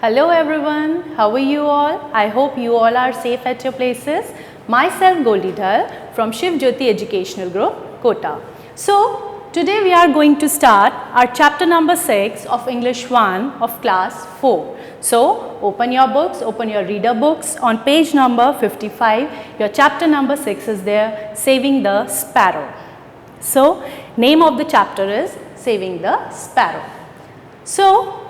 Hello everyone, how are you all? I hope you all are safe at your places. Myself Goldie Dhal from Shiv Jyoti Educational Group, Kota. So today we are going to start our chapter number 6 of English 1 of class 4. So open your books, open your reader books on page number 55. Your chapter number 6 is there, Saving the Sparrow. So name of the chapter is Saving the Sparrow. So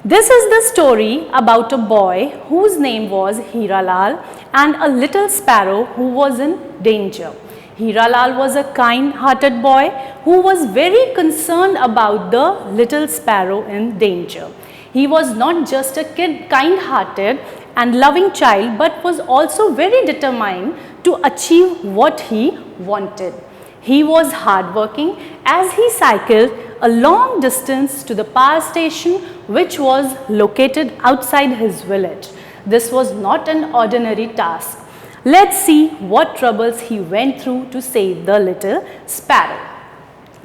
this is the story about a boy whose name was Hiralal and a little sparrow who was in danger. Hiralal was a kind-hearted boy who was very concerned about the little sparrow in danger. He was not just a kind-hearted and loving child but was also very determined to achieve what he wanted. He was hardworking as he cycled a long distance to the power station which was located outside his village. This was not an ordinary task. Let's see what troubles he went through to save the little sparrow.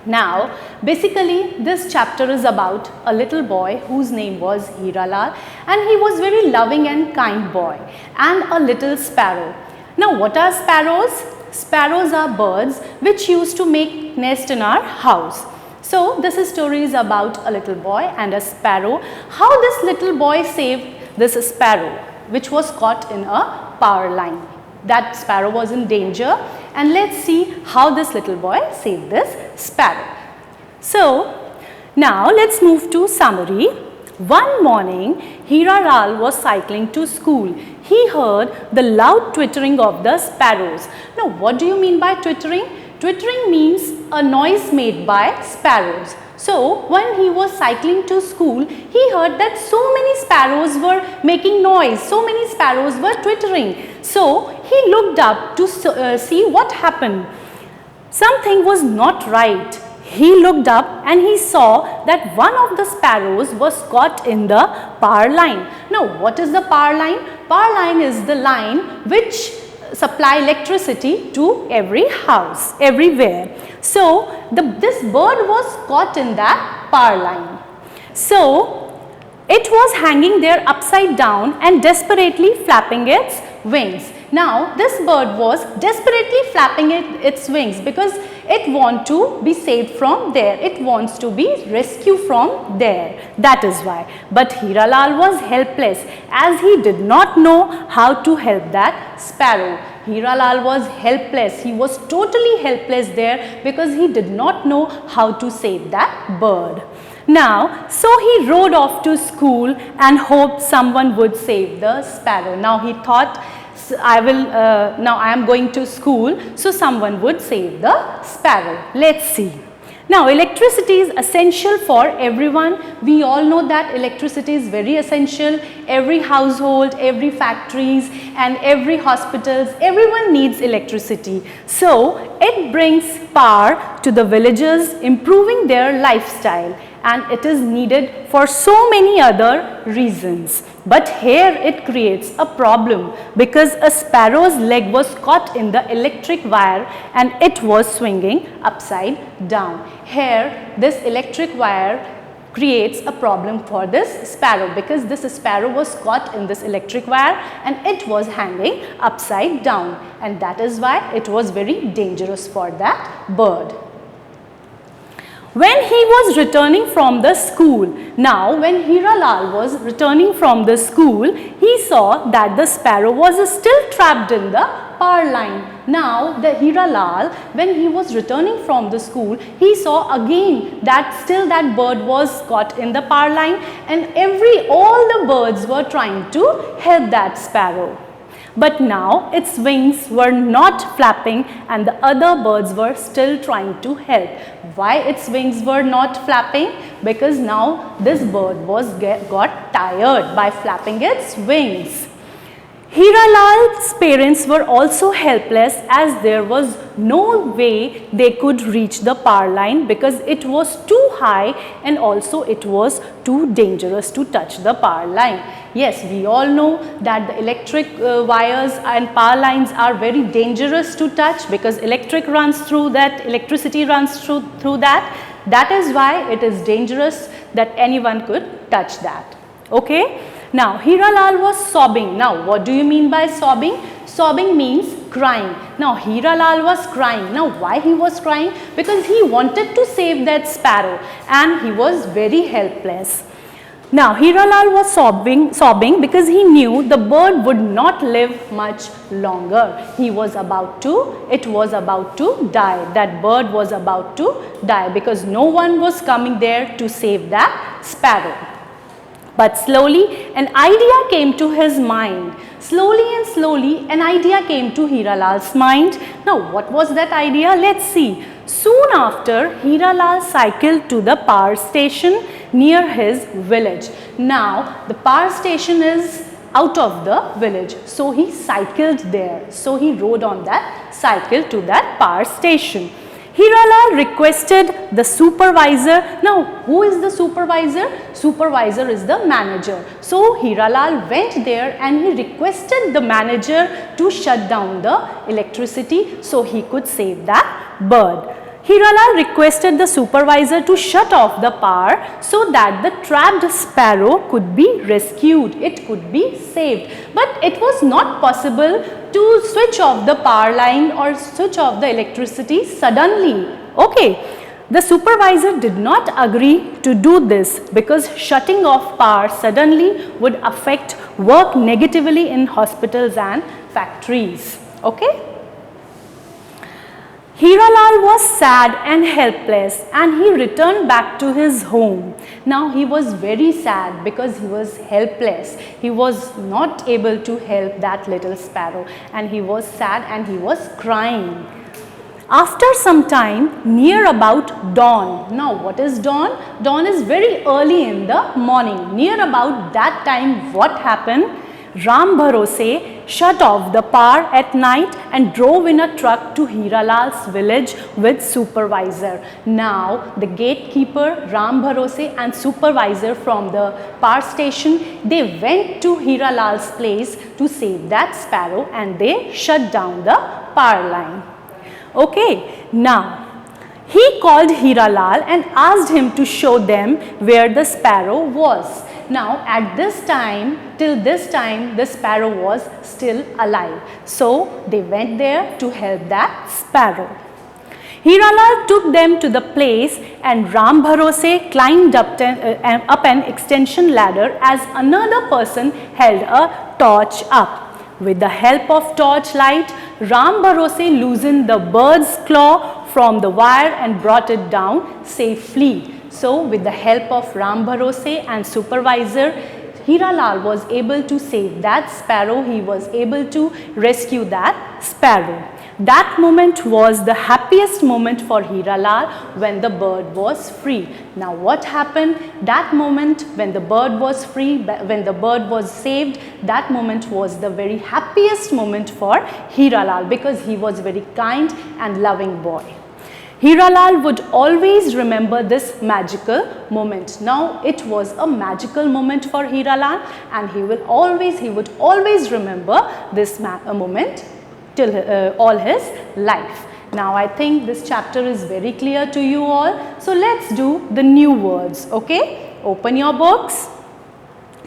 Now, basically this chapter is about a little boy whose name was Hiralal and he was very loving and kind boy and a little sparrow. Now, what are sparrows? Sparrows are birds which used to make nest in our house. So this story is about a little boy and a sparrow. How this little boy saved this sparrow which was caught in a power line. That sparrow was in danger and let's see how this little boy saved this sparrow. So now let's move to summary. One morning, Hiralal was cycling to school. He heard the loud twittering of the sparrows. Now, what do you mean by twittering? Twittering means a noise made by sparrows. So, when he was cycling to school, he heard that so many sparrows were making noise, so many sparrows were twittering. So, he looked up to see what happened. Something was not right. He looked up and he saw that one of the sparrows was caught in the power line. Now, what is the power line? Power line is the line which supply electricity to every house, everywhere. So, this bird was caught in that power line. So, it was hanging there upside down and desperately flapping its wings. Now, this bird was desperately flapping its wings because it wants to be saved from there. It wants to be rescued from there. That is why. But Hiralal was helpless as he did not know how to help that sparrow. Hiralal was helpless. He was totally helpless there because he did not know how to save that bird. Now, so he rode off to school and hoped someone would save the sparrow. Now he thought, now I am going to school, so someone would save the sparrow. Let's see. Now, electricity is essential for everyone. We all know that electricity is very essential. Every household, every factories and every hospitals, everyone needs electricity. So, it brings power to the villagers, improving their lifestyle. And it is needed for so many other reasons. But here it creates a problem because a sparrow's leg was caught in the electric wire and it was swinging upside down. Here this electric wire creates a problem for this sparrow because this sparrow was caught in this electric wire and it was hanging upside down, and that is why it was very dangerous for that bird. When he was returning from the school, now when Hiralal was returning from the school, he saw that the sparrow was still trapped in the power line. Now the Hiralal, when he was returning from the school, he saw again that still that bird was caught in the power line and all the birds were trying to help that sparrow. But now its wings were not flapping and the other birds were still trying to help. Why its wings were not flapping? Because now this bird got tired by flapping its wings. Hiralal's parents were also helpless as there was no way they could reach the power line because it was too high and also it was too dangerous to touch the power line. Yes, we all know that the electric wires and power lines are very dangerous to touch because electricity runs through that. That is why it is dangerous that anyone could touch that. Okay. Now Hiralal was sobbing. Now what do you mean by sobbing? Sobbing means crying. Now Hiralal was crying. Now why he was crying? Because he wanted to save that sparrow and he was very helpless. Now Hiralal was sobbing because he knew the bird would not live much longer. It was about to die. That bird was about to die because no one was coming there to save that sparrow. But slowly an idea came to his mind. Slowly and slowly an idea came to Hiralal's mind. Now what was that idea? Let's see. Soon after, Hiralal cycled to the power station near his village. Now the power station is out of the village, so he cycled there. So he rode on that cycle to that power station. Hiralal requested the supervisor. Now who is the supervisor? Supervisor is the manager. So Hiralal went there and he requested the manager to shut down the electricity so he could save that bird. Hiralal requested the supervisor to shut off the power so that the trapped sparrow could be rescued. It could be saved. But it was not possible to switch off the power line or switch off the electricity suddenly. Okay. The supervisor did not agree to do this because shutting off power suddenly would affect work negatively in hospitals and factories. Okay. Hiralal was sad and helpless and he returned back to his home. Now he was very sad because he was helpless. He was not able to help that little sparrow and he was sad and he was crying. After some time, near about dawn. Now what is dawn? Dawn is very early in the morning. Near about that time, what happened? Ram Bharose shut off the power at night and drove in a truck to Hiralal's village with supervisor. Now the gatekeeper Ram Bharose and supervisor from the power station, they went to Hiralal's place to save that sparrow and they shut down the power line. Okay, now he called Hiralal and asked him to show them where the sparrow was. Now at this time, till this time, the sparrow was still alive. So they went there to help that sparrow. Hiralal took them to the place and Ram Bharose climbed up an extension ladder as another person held a torch up. With the help of torchlight, Ram Bharose loosened the bird's claw from the wire and brought it down safely. So with the help of Ram Bharose and supervisor, Hiralal was able to save that sparrow. He was able to rescue that sparrow. That moment was the happiest moment for Hiralal when the bird was free. Now what happened? That moment when the bird was free, when the bird was saved, that moment was the very happiest moment for Hiralal because he was very kind and loving boy. Hiralal would always remember this magical moment. Now it was a magical moment for Hiralal and he would always remember this moment till all his life. Now I think this chapter is very clear to you all. So let's do the new words. Okay, open your books.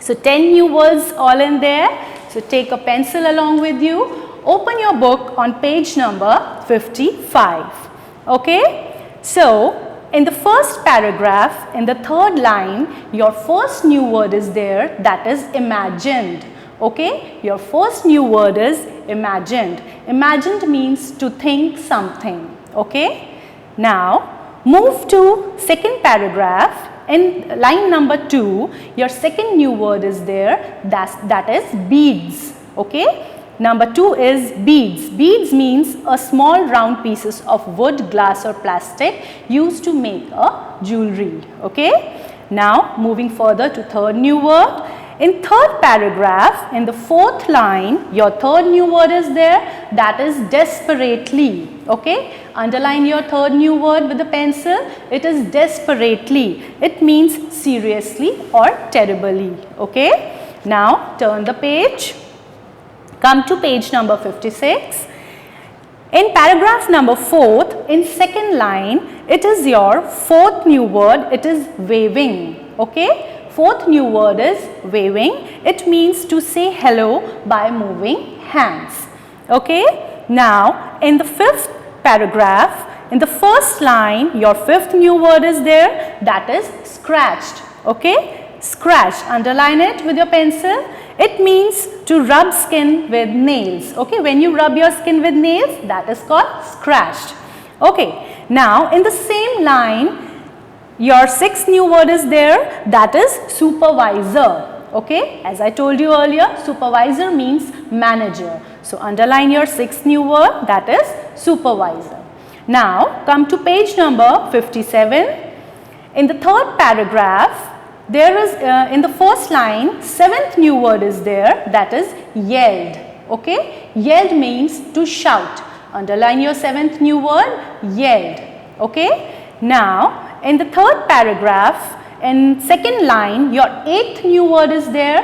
So 10 new words all in there. So take a pencil along with you. Open your book on page number 55. Okay, so in the first paragraph, in the third line, your first new word is there, that is imagined. Okay, your first new word is imagined. Imagined means to think something. Okay, now move to second paragraph. In line number 2, your second new word is there, that is beads. Okay. Number 2 is beads. Beads means a small round pieces of wood, glass or plastic used to make a jewelry. Okay. Now moving further to third new word. In third paragraph, in the fourth line, your third new word is there, that is desperately. Okay. Underline your third new word with a pencil. It is desperately. It means seriously or terribly. Okay. Now turn the page. Come to page number 56. In paragraph number 4, in second line, it is your fourth new word, it is waving. Okay, Fourth new word is waving. It means to say hello by moving hands. Okay. Now, in the fifth paragraph, in the first line, your fifth new word is there, that is scratched. Okay. Scratched. Underline it with your pencil. It means to rub skin with nails. Okay. When you rub your skin with nails, that is called scratched. Okay. Now, in the same line, your sixth new word is there, that is supervisor. Okay, as I told you earlier, supervisor means manager. So underline your sixth new word, that is supervisor. Now come to page number 57. In the third paragraph, there is in the first line, seventh new word is there, that is yelled. Okay, yelled means to shout. Underline your seventh new word, yelled. Okay, now in the third paragraph, in second line, your eighth new word is there,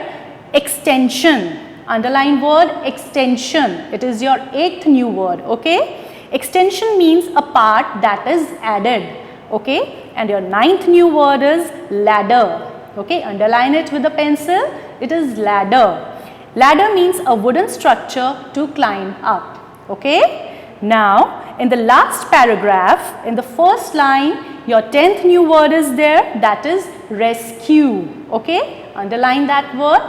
extension. Underline word extension. It is your eighth new word. Okay, extension means a part that is added. Okay, and your ninth new word is ladder. Okay, underline it with a pencil. It is ladder. Ladder means a wooden structure to climb up. Okay, now in the last paragraph, in the first line, your 10th new word is there, that is rescue. Okay, underline that word,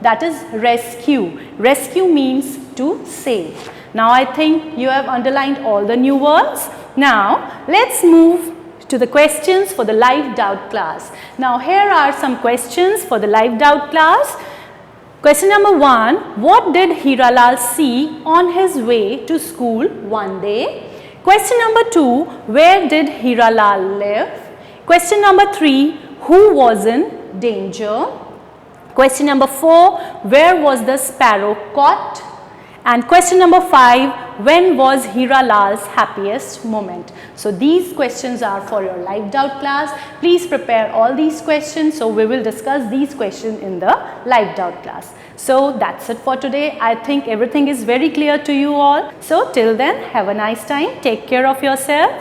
that is rescue. Rescue means to save. Now I think you have underlined all the new words. Now let's move to the questions for the live doubt class. Now here are some questions for the live doubt class. Question number 1, what did Hiralal see on his way to school one day? Question number 2, where did Hiralal live? Question number 3, who was in danger? Question number 4, where was the sparrow caught? And question number 5, when was Hiralal's happiest moment? So these questions are for your live doubt class. Please prepare all these questions. So we will discuss these questions in the live doubt class. So that's it for today. I think everything is very clear to you all. So till then, have a nice time. Take care of yourself.